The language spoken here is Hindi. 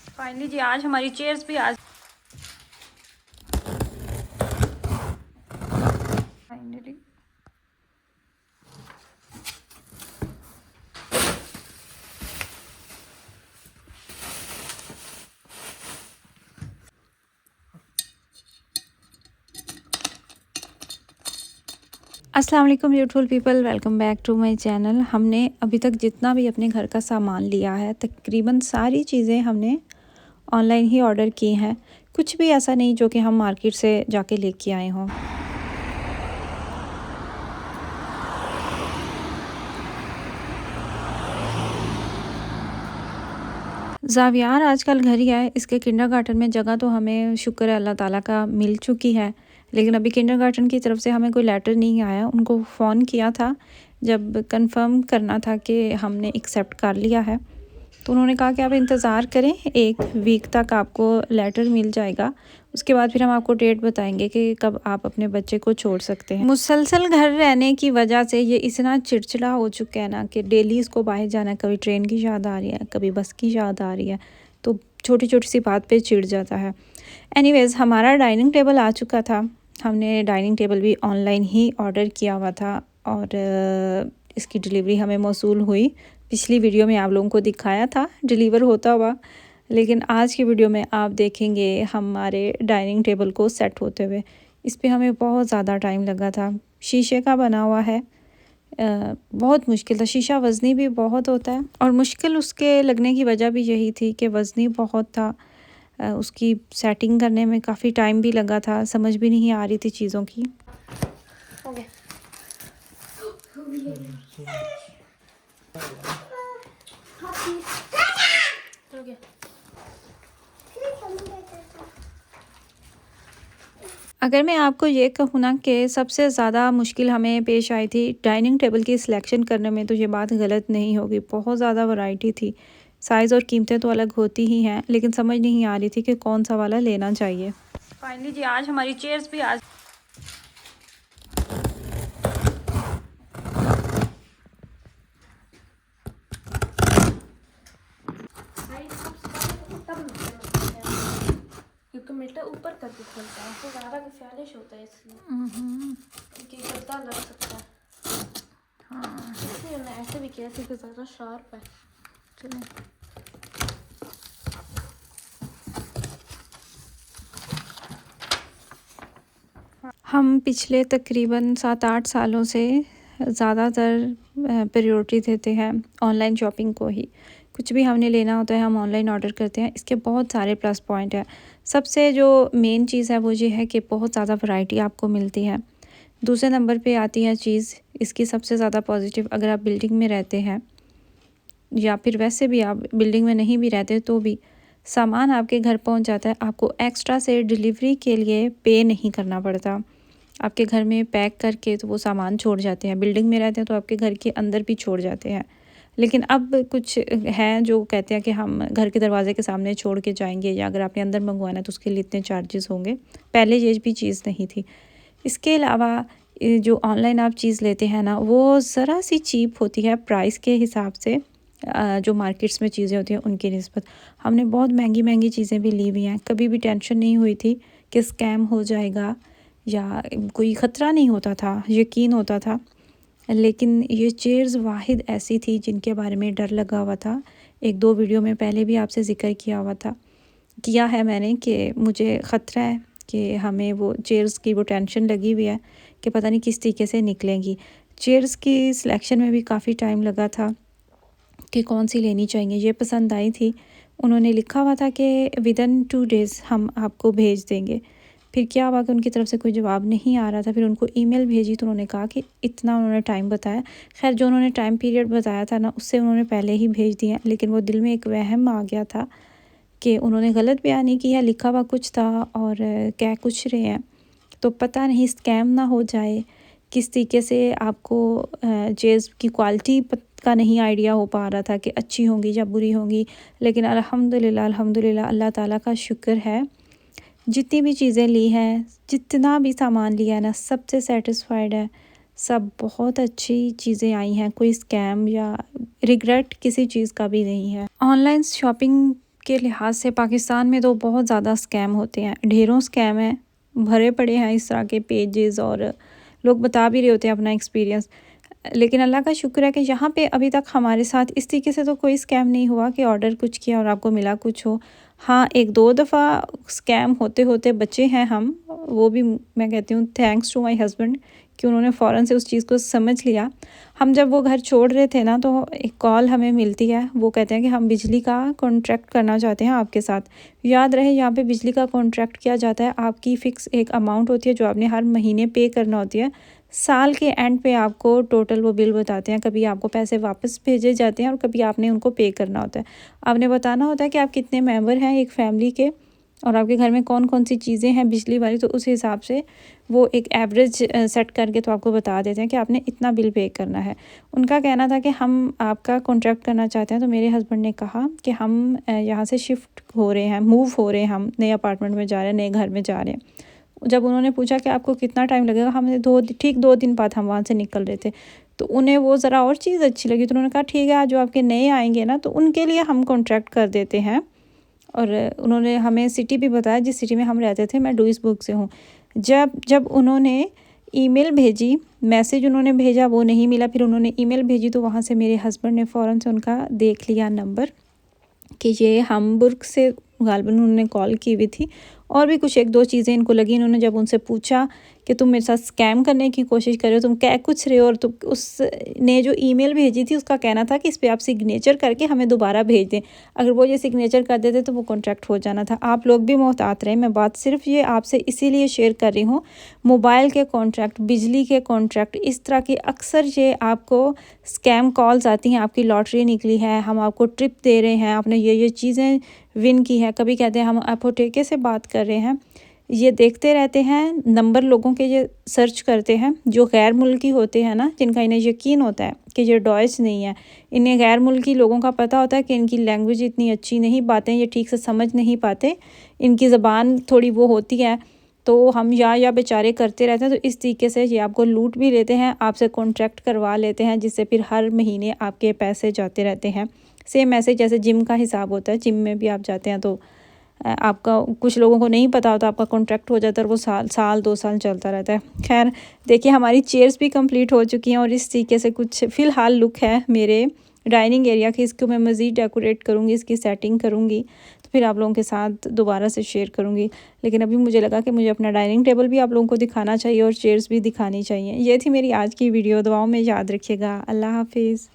फाइनली जी आज हमारी चेयर्स भी आज फाइनली अस्सलाम वालेकुम beautiful people, welcome back to my channel. हमने अभी तक जितना भी अपने घर का सामान लिया है तकरीबन सारी चीज़ें हमने ऑनलाइन ही ऑर्डर की हैं। कुछ भी ऐसा नहीं जो कि हम मार्केट से जाके लेके आए हों। ज़ावियार आजकल घर ही है। इसके किंडरगार्टन में जगह तो हमें शुक्र है अल्लाह ताला का मिल चुकी है, लेकिन अभी किंडरगार्टन की तरफ से हमें कोई लेटर नहीं आया। उनको फ़ोन किया था जब कंफर्म करना था कि हमने एक्सेप्ट कर लिया है, तो उन्होंने कहा कि आप इंतज़ार करें, 1 वीक तक आपको लेटर मिल जाएगा। उसके बाद फिर हम आपको डेट बताएंगे कि कब आप अपने बच्चे को छोड़ सकते हैं। मुसलसल घर रहने की वजह से ये इतना चिड़चिड़ा हो चुका है ना कि डेली इसको बाहर जाना है। कभी ट्रेन की याद आ रही है, कभी बस की याद आ रही है, तो छोटी छोटी सी बात पे चिढ़ जाता है। एनीवेज़ हमारा डाइनिंग टेबल आ चुका था। हमने डाइनिंग टेबल भी ऑनलाइन ही ऑर्डर किया हुआ था और इसकी डिलीवरी हमें मौसूल हुई। पिछली वीडियो में आप लोगों को दिखाया था डिलीवर होता हुआ, लेकिन आज की वीडियो में आप देखेंगे हमारे डाइनिंग टेबल को सेट होते हुए। इस पे हमें बहुत ज़्यादा टाइम लगा था। शीशे का बना हुआ है, बहुत मुश्किल था। शीशा वज़नी भी बहुत होता है और मुश्किल उसके लगने की वजह भी यही थी कि वज़नी बहुत था। उसकी सेटिंग करने में काफ़ी टाइम भी लगा था, समझ भी नहीं आ रही थी चीज़ों की। अगर मैं आपको ये कहूँ ना कि सबसे ज़्यादा मुश्किल हमें पेश आई थी डाइनिंग टेबल की सिलेक्शन करने में, तो ये बात गलत नहीं होगी। बहुत ज़्यादा वैरायटी थी, साइज़ और कीमतें तो अलग होती ही हैं, लेकिन समझ नहीं आ रही थी कि कौन सा वाला लेना चाहिए। फाइनली जी आज हमारी चेयर्स भी आज क्योंकि मिलता ऊपर करके खोलता है तो ज़्यादा फैलिश होता है, इसलिए क्योंकि गद्दा लग सकता है। हाँ इसलिए मैं ऐसे भी किया क्योंकि ज़्यादा शार्प है। चलें। हम पिछले तकरीबन 7-8 सालों से ज़्यादातर प्रायोरिटी देते हैं ऑनलाइन शॉपिंग को ही। कुछ भी हमने लेना होता है हम ऑनलाइन ऑर्डर करते हैं। इसके बहुत सारे प्लस पॉइंट हैं। सबसे जो मेन चीज़ है वो ये है कि बहुत ज़्यादा वैरायटी आपको मिलती है। दूसरे नंबर पे आती है चीज़ इसकी सबसे ज़्यादा पॉजिटिव, अगर आप बिल्डिंग में रहते हैं या फिर वैसे भी आप बिल्डिंग में नहीं भी रहते तो भी सामान आपके घर पहुंच जाता है। आपको एक्स्ट्रा से डिलीवरी के लिए पे नहीं करना पड़ता। आपके घर में पैक करके तो वो सामान छोड़ जाते हैं। बिल्डिंग में रहते हैं तो आपके घर के अंदर भी छोड़ जाते हैं, लेकिन अब कुछ हैं जो कहते हैं कि हम घर के दरवाजे के सामने छोड़ के जाएंगे, या अगर आपने अंदर मंगवाना है तो उसके लिए इतने चार्जेस होंगे। पहले ये भी चीज़ नहीं थी। इसके अलावा जो ऑनलाइन आप चीज़ लेते हैं ना, वो ज़रा सी चीप होती है प्राइस के हिसाब से। जो मार्केट्स में चीज़ें होती हैं उनकी निस्बत हमने बहुत महंगी महंगी चीज़ें भी ली हुई हैं। कभी भी टेंशन नहीं हुई थी कि स्कैम हो जाएगा, या कोई ख़तरा नहीं होता था, यकीन होता था। लेकिन ये चेयर्स वाहिद ऐसी थी जिनके बारे में डर लगा हुआ था। 1-2 वीडियो में पहले भी आपसे ज़िक्र किया है मैंने कि मुझे ख़तरा है कि हमें वो चेयर्स की वो टेंशन लगी हुई है कि पता नहीं किस तरीके से निकलेंगी। चेयर्स की सिलेक्शन में भी काफ़ी टाइम लगा था कि कौन सी लेनी चाहिए। ये पसंद आई थी, उन्होंने लिखा हुआ था कि विदिन 2 डेज़ हम आपको भेज देंगे। फिर क्या हुआ कि उनकी तरफ से कोई जवाब नहीं आ रहा था। फिर उनको ईमेल भेजी तो उन्होंने कहा कि इतना उन्होंने टाइम बताया। खैर जो उन्होंने टाइम पीरियड बताया था ना, उससे उन्होंने पहले ही भेज दिया, लेकिन वो दिल में एक वहम आ गया था कि उन्होंने गलत बयानी किया, लिखा हुआ कुछ था और कह कुछ रहे हैं। तो पता नहीं स्कैम ना हो जाए, किस तरीके से आपको चीज़ की क्वालिटी का नहीं आइडिया हो पा रहा था कि अच्छी होंगी या बुरी होंगी। लेकिन अल्हम्दुलिल्लाह अल्लाह ताला का शुक्र है, जितनी भी चीज़ें ली हैं, जितना भी सामान लिया है ना, सबसे सेटिस्फाइड है। सब बहुत अच्छी चीज़ें आई हैं, कोई स्कैम या रिग्रेट किसी चीज़ का भी नहीं है। ऑनलाइन शॉपिंग के लिहाज से पाकिस्तान में तो बहुत ज़्यादा स्कैम होते हैं, ढेरों स्कैम हैं, भरे पड़े हैं इस तरह के पेजेस, और लोग बता भी रहे होते हैं अपना एक्सपीरियंस। लेकिन अल्लाह का शुक्र है कि यहाँ पे अभी तक हमारे साथ इस तरीके से तो कोई स्कैम नहीं हुआ कि ऑर्डर कुछ किया और आपको मिला कुछ हो। हाँ, एक दो दफ़ा स्कैम होते होते बचे हैं हम, वो भी मैं कहती हूँ थैंक्स टू माय हस्बैंड कि उन्होंने फ़ौरन से उस चीज़ को समझ लिया। हम जब वो घर छोड़ रहे थे ना, तो एक कॉल हमें मिलती है, वो कहते हैं कि हम बिजली का कॉन्ट्रैक्ट करना चाहते हैं आपके साथ। याद रहे, यहाँ पे बिजली का कॉन्ट्रैक्ट किया जाता है, आपकी फ़िक्स एक अमाउंट होती है जो आपने हर महीने पे करना होती है। साल के एंड पे आपको टोटल वो बिल बताते हैं, कभी आपको पैसे वापस भेजे जाते हैं और कभी आपने उनको पे करना होता है। आपने बताना होता है कि आप कितने मेंबर हैं एक फ़ैमिली के और आपके घर में कौन कौन सी चीज़ें हैं बिजली वाली, तो उस हिसाब से वो एक एवरेज सेट करके तो आपको बता देते हैं कि आपने इतना बिल पे करना है। उनका कहना था कि हम आपका कॉन्ट्रैक्ट करना चाहते हैं, तो मेरे हस्बैंड ने कहा कि हम यहाँ से शिफ्ट हो रहे हैं, मूव हो रहे हैं, हम नए अपार्टमेंट में जा रहे हैं, नए घर में जा रहे हैं। जब उन्होंने पूछा कि आपको कितना टाइम लगेगा, हमने ठीक 2 दिन बाद हम वहाँ से निकल रहे थे, तो उन्हें वो ज़रा और चीज़ अच्छी लगी, तो उन्होंने कहा ठीक है, आज जो आपके नए आएंगे ना, तो उनके लिए हम कॉन्ट्रैक्ट कर देते हैं। और उन्होंने हमें सिटी भी बताया जिस सिटी में हम रहते थे, मैं डुइसबर्ग से हूँ। जब उन्होंने ईमेल भेजी, मैसेज उन्होंने भेजा, वो नहीं मिला, फिर उन्होंने ईमेल भेजी, तो वहाँ से मेरे हस्बैंड ने फ़ौरन से उनका देख लिया नंबर कि ये हमबुर्ग से गालिबन उन्होंने कॉल की हुई थी, और भी कुछ एक दो चीज़ें इनको लगी। इन्होंने जब उनसे पूछा कि तुम मेरे साथ स्कैम करने की कोशिश कर रहे हो, तुम कह कुछ रहे हो, और तुम उसने जो ईमेल भेजी थी उसका कहना था कि इस पर आप सिग्नेचर करके हमें दोबारा भेज दें। अगर वो ये सिग्नेचर कर देते तो वो कॉन्ट्रैक्ट हो जाना था। आप लोग भी मोहतात रहें, मैं बात सिर्फ ये आपसे इसीलिए शेयर कर रही हूँ। मोबाइल के कॉन्ट्रैक्ट, बिजली के कॉन्ट्रैक्ट, इस तरह की अक्सर ये आपको स्कैम कॉल्स आती हैं, आपकी लॉटरी निकली है, हम आपको ट्रिप दे रहे हैं, आपने ये चीज़ें विन की है। कभी कहते हैं हम अपोटेके से बात कर रहे हैं। ये देखते रहते हैं नंबर लोगों के, ये सर्च करते हैं जो गैर मुल्की होते हैं ना, जिनका इन्हें यकीन होता है कि ये डॉयच नहीं है। इन्हें गैर मुल्की लोगों का पता होता है कि इनकी लैंग्वेज इतनी अच्छी नहीं, बातें ये ठीक से समझ नहीं पाते, इनकी ज़बान थोड़ी वो होती है, तो हम या बेचारे करते रहते हैं। तो इस तरीके से ये आपको लूट भी लेते हैं, आपसे कॉन्ट्रैक्ट करवा लेते हैं, जिससे फिर हर महीने आपके पैसे जाते रहते हैं। सेम ऐसे जैसे जिम का हिसाब होता है, जिम में भी आप जाते हैं तो आपका, कुछ लोगों को नहीं पता होता, आपका कॉन्ट्रैक्ट हो जाता है और वो साल 2 साल चलता रहता है। खैर देखिए, हमारी चेयर्स भी कंप्लीट हो चुकी हैं और इस तरीके से कुछ फ़िलहाल लुक है मेरे डाइनिंग एरिया की। इसको मैं मज़ीद डेकोरेट करूँगी, इसकी सेटिंग करूँगी, तो फिर आप लोगों के साथ दोबारा से शेयर करूँगी। लेकिन अभी मुझे लगा कि मुझे अपना डाइनिंग टेबल भी आप लोगों को दिखाना चाहिए और चेयर्स भी दिखानी चाहिए। ये थी मेरी आज की वीडियो। दुआओं में याद रखिएगा। अल्लाह हाफिज़।